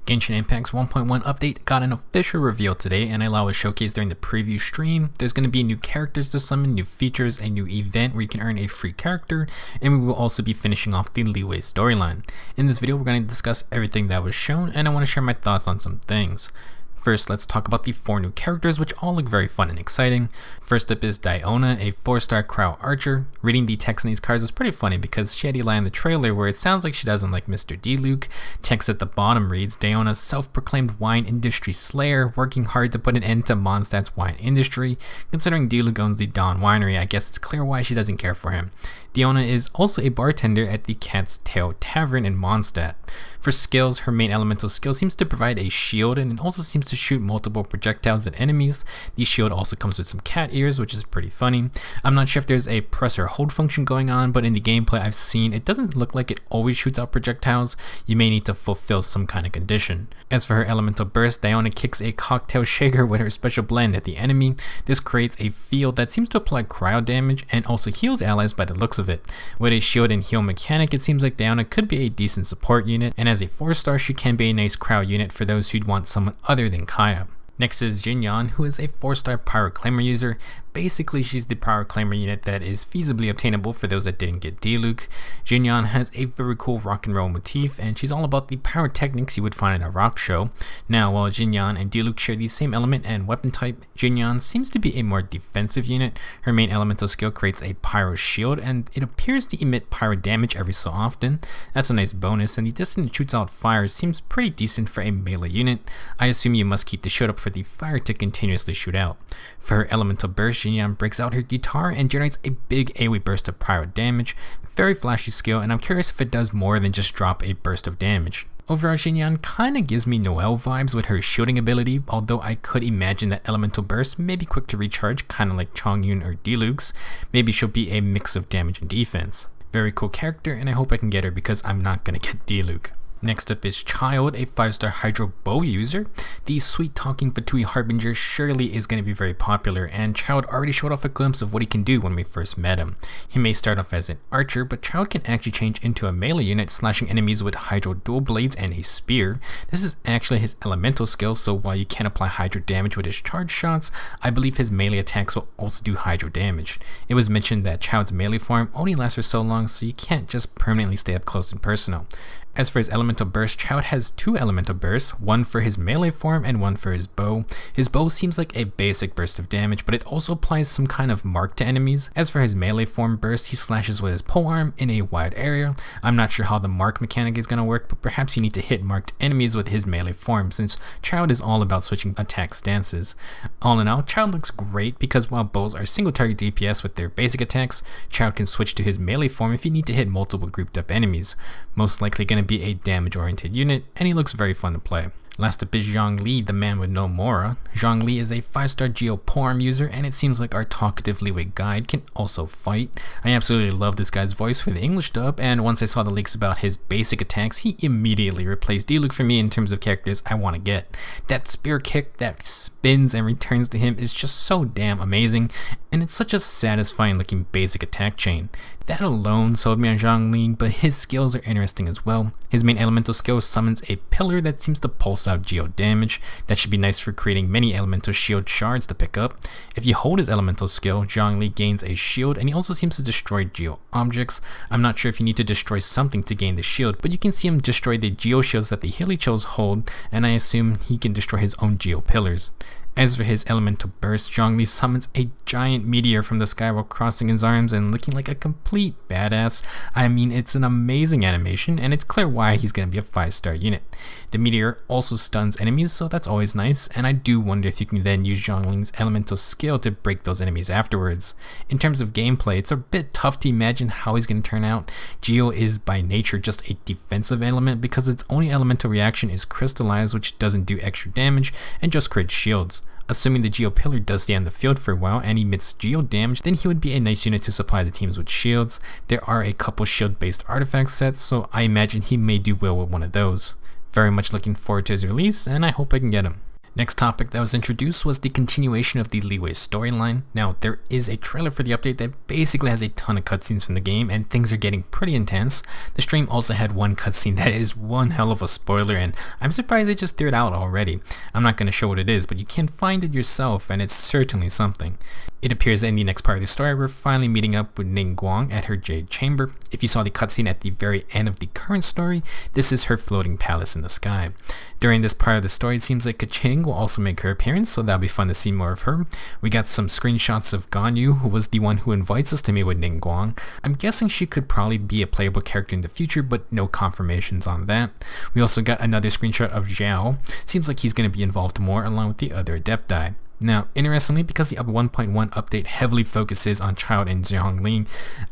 Genshin Impact's 1.1 update got an official reveal today, and I was showcased during the preview stream. There's going to be new characters to summon, new features, a new event where you can earn a free character, and we will also be finishing off the Liyue storyline. In this video, we're going to discuss everything that was shown, and I want to share my thoughts on some things. First, let's talk about the 4 new characters, which all look very fun and exciting. First up is Diona, a 4-star Crow archer. Reading the text in these cards was pretty funny because she had a line in the trailer where it sounds like she doesn't like Mr. D-Luke. Text at the bottom reads, Diona's self-proclaimed wine industry slayer, working hard to put an end to Mondstadt's wine industry. Considering D-Luke owns the Dawn Winery, I guess it's clear why she doesn't care for him. Diona is also a bartender at the Cat's Tail Tavern in Mondstadt. For skills, her main elemental skill seems to provide a shield, and it also seems to shoot multiple projectiles at enemies. The shield also comes with some cat ears, which is pretty funny. I'm not sure if there's a press or hold function going on, but in the gameplay I've seen, it doesn't look like it always shoots out projectiles. You may need to fulfill some kind of condition. As for her elemental burst, Diona kicks a cocktail shaker with her special blend at the enemy. This creates a field that seems to apply cryo damage and also heals allies by the looks of it. With a shield and heal mechanic, it seems like Diona could be a decent support unit, and as a 4-star, she can be a nice cryo unit for those who'd want someone other than Kaya. Next is Xinyan, who is a 4-star Power Claimer user. Basically, she's the Power Claimer unit that is feasibly obtainable for those that didn't get D-Luke. Xinyan has a very cool rock and roll motif, and she's all about the power techniques you would find in a rock show. Now, while Xinyan and D-Luke share the same element and weapon type, Xinyan seems to be a more defensive unit. Her main elemental skill creates a pyro shield, and it appears to emit pyro damage every so often. That's a nice bonus, and the distance it shoots out fire seems pretty decent for a melee unit. I assume you must keep the shield up for the fire to continuously shoot out. For her elemental burst, Xinyan breaks out her guitar and generates a big AoE burst of pyro damage. Very flashy skill, and I'm curious if it does more than just drop a burst of damage. Overall, Xinyan kinda gives me Noelle vibes with her shielding ability, although I could imagine that elemental burst may be quick to recharge, kinda like Chongyun or D-Luke's. Maybe she'll be a mix of damage and defense. Very cool character, and I hope I can get her because I'm not gonna get D-Luke. Next up is Childe, a 5-star Hydro Bow user. The sweet-talking Fatui Harbinger surely is going to be very popular, and Childe already showed off a glimpse of what he can do when we first met him. He may start off as an archer, but Childe can actually change into a melee unit, slashing enemies with Hydro Dual Blades and a spear. This is actually his elemental skill, so while you can apply Hydro damage with his charge shots, I believe his melee attacks will also do Hydro damage. It was mentioned that Childe's melee form only lasts for so long, so you can't just permanently stay up close and personal. As for his elemental burst, Childe has 2 elemental bursts, one for his melee form and one for his bow. His bow seems like a basic burst of damage, but it also applies some kind of mark to enemies. As for his melee form burst, he slashes with his polearm in a wide area. I'm not sure how the mark mechanic is going to work, but perhaps you need to hit marked enemies with his melee form, since Childe is all about switching attack stances. All in all, Childe looks great because while bows are single target DPS with their basic attacks, Childe can switch to his melee form if you need to hit multiple grouped up enemies. Most likely going to be a damage-oriented unit, and he looks very fun to play. Last up is Zhongli, the man with no Mora. Zhongli is a 5-star Geo Polearm user, and it seems like our talkative Liyue guide can also fight. I absolutely love this guy's voice for the English dub, and once I saw the leaks about his basic attacks, he immediately replaced D-Luke for me in terms of characters I want to get. That spear kick that spins and returns to him is just so damn amazing, and it's such a satisfying looking basic attack chain. That alone sold me on Zhongli, but his skills are interesting as well. His main elemental skill summons a pillar that seems to pulse out geo damage. That should be nice for creating many elemental shield shards to pick up. If you hold his elemental skill, Zhongli gains a shield, and he also seems to destroy geo objects. I'm not sure if you need to destroy something to gain the shield, but you can see him destroy the geo shields that the Hilichos hold, and I assume he can destroy his own geo pillars. As for his elemental burst, Zhongli summons a giant meteor from the sky while crossing his arms and looking like a complete badass. I mean, it's an amazing animation, and it's clear why he's going to be a 5-star unit. The meteor also stuns enemies, so that's always nice, and I do wonder if you can then use Zhongli's elemental skill to break those enemies afterwards. In terms of gameplay, it's a bit tough to imagine how he's going to turn out. Geo is by nature just a defensive element because its only elemental reaction is Crystallize, which doesn't do extra damage and just creates shields. Assuming the Geo Pillar does stay on the field for a while and emits Geo damage, then he would be a nice unit to supply the teams with shields. There are a couple shield-based artifact sets, so I imagine he may do well with one of those. Very much looking forward to his release, and I hope I can get him. Next topic that was introduced was the continuation of the Liyue storyline. Now, there is a trailer for the update that basically has a ton of cutscenes from the game, and things are getting pretty intense. The stream also had one cutscene that is one hell of a spoiler, and I'm surprised they just threw it out already. I'm not going to show what it is, but you can find it yourself, and it's certainly something. It appears that in the next part of the story, we're finally meeting up with Ningguang at her Jade Chamber. If you saw the cutscene at the very end of the current story, this is her floating palace in the sky. During this part of the story, it seems like Kaching will also make her appearance, so that'll be fun to see more of her. We got some screenshots of Ganyu, who was the one who invites us to meet with Ningguang. I'm guessing she could probably be a playable character in the future, but no confirmations on that. We also got another screenshot of Zhao. Seems like he's going to be involved more along with the other Adepti. Now, interestingly, because the 1.1 update heavily focuses on Childe and Zhongli,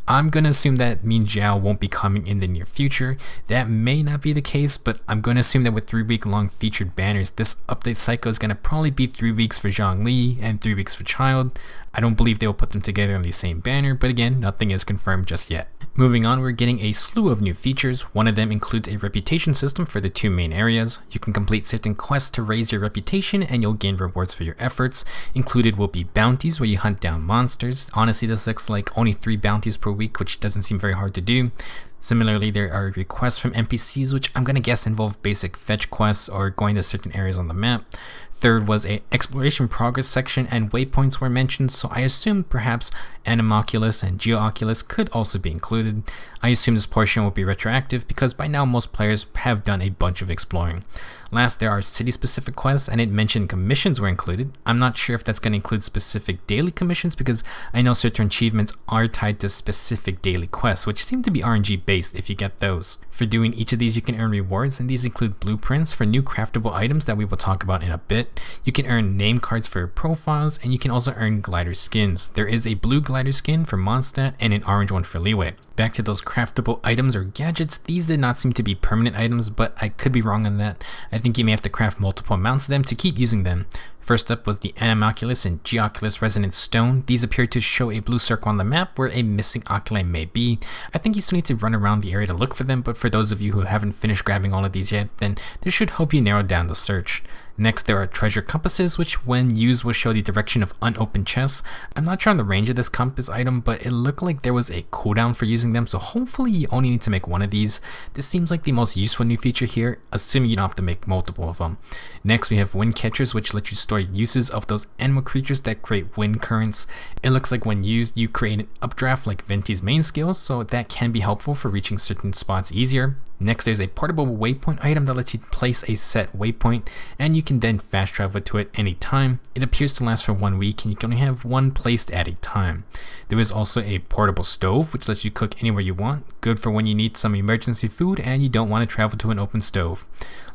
I'm going to assume that means Zhao won't be coming in the near future. That may not be the case, but I'm going to assume that with 3-week-long featured banners, this update cycle is going to probably be 3 weeks for Zhongli and 3 weeks for Childe. I don't believe they will put them together on the same banner, but again, nothing is confirmed just yet. Moving on, we're getting a slew of new features. One of them includes a reputation system for the 2 main areas. You can complete certain quests to raise your reputation and you'll gain rewards for your efforts. Included will be bounties where you hunt down monsters. Honestly, this looks like only 3 bounties per week, which doesn't seem very hard to do. Similarly, there are requests from NPCs, which I'm going to guess involve basic fetch quests or going to certain areas on the map. Third was a exploration progress section, and waypoints were mentioned, so I assume perhaps Animoculus and Geooculus could also be included. I assume this portion will be retroactive because by now most players have done a bunch of exploring. Last, there are city-specific quests, and it mentioned commissions were included. I'm not sure if that's going to include specific daily commissions because I know certain achievements are tied to specific daily quests, which seem to be RNG based if you get those. For doing each of these, you can earn rewards, and these include blueprints for new craftable items that we will talk about in a bit. You can earn name cards for your profiles, and you can also earn glider skins. There is a blue glider skin for Mondstadt and an orange one for Liyue. Back to those craftable items or gadgets, these did not seem to be permanent items, but I could be wrong on that. I think you may have to craft multiple amounts of them to keep using them. First up was the Animoculus and Geooculus Resonant Stone. These appear to show a blue circle on the map where a missing oculi may be. I think you still need to run around the area to look for them, but for those of you who haven't finished grabbing all of these yet, then this should help you narrow down the search. Next, there are treasure compasses, which when used will show the direction of unopened chests. I'm not sure on the range of this compass item, but it looked like there was a cooldown for using them, so hopefully you only need to make one of these. This seems like the most useful new feature here, assuming you don't have to make multiple of them. Next, we have wind catchers, which let you store uses of those animal creatures that create wind currents. It looks like when used, you create an updraft like Venti's main skill, so that can be helpful for reaching certain spots easier. Next, there's a portable waypoint item that lets you place a set waypoint, and you can then fast travel to it anytime. It appears to last for 1 week, and you can only have one placed at a time. There is also a portable stove, which lets you cook anywhere you want. Good for when you need some emergency food and you don't want to travel to an open stove.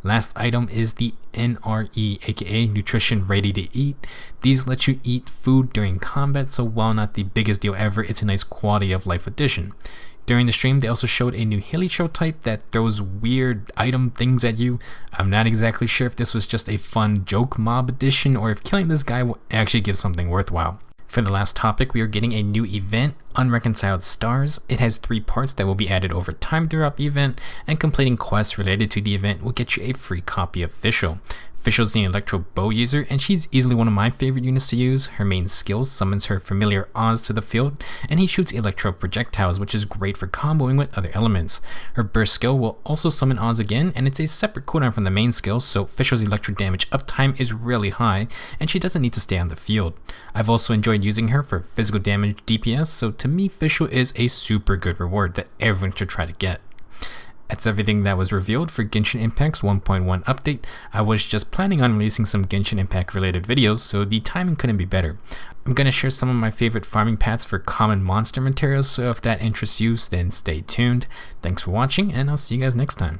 Last item is the NRE, aka Nutrition Ready to Eat. These let you eat food during combat, so while not the biggest deal ever, it's a nice quality of life addition. During the stream, they also showed a new Hilicho type that throws weird item things at you. I'm not exactly sure if this was just a fun joke mob edition or if killing this guy will actually give something worthwhile. For the last topic, we are getting a new event, Unreconciled Stars. It has 3 parts that will be added over time throughout the event, and completing quests related to the event will get you a free copy of Fischl. Fischl's the Electro Bow user, and she's easily one of my favorite units to use. Her main skill summons her familiar Oz to the field, and he shoots electro projectiles, which is great for comboing with other elements. Her burst skill will also summon Oz again, and it's a separate cooldown from the main skill, so Fischl's electro damage uptime is really high, and she doesn't need to stay on the field. I've also enjoyed using her for physical damage DPS, so to me Fischl is a super good reward that everyone should try to get. That's everything that was revealed for Genshin Impact's 1.1 update. I was just planning on releasing some Genshin Impact related videos, so the timing couldn't be better. I'm going to share some of my favorite farming paths for common monster materials, so if that interests you, then stay tuned. Thanks for watching, and I'll see you guys next time.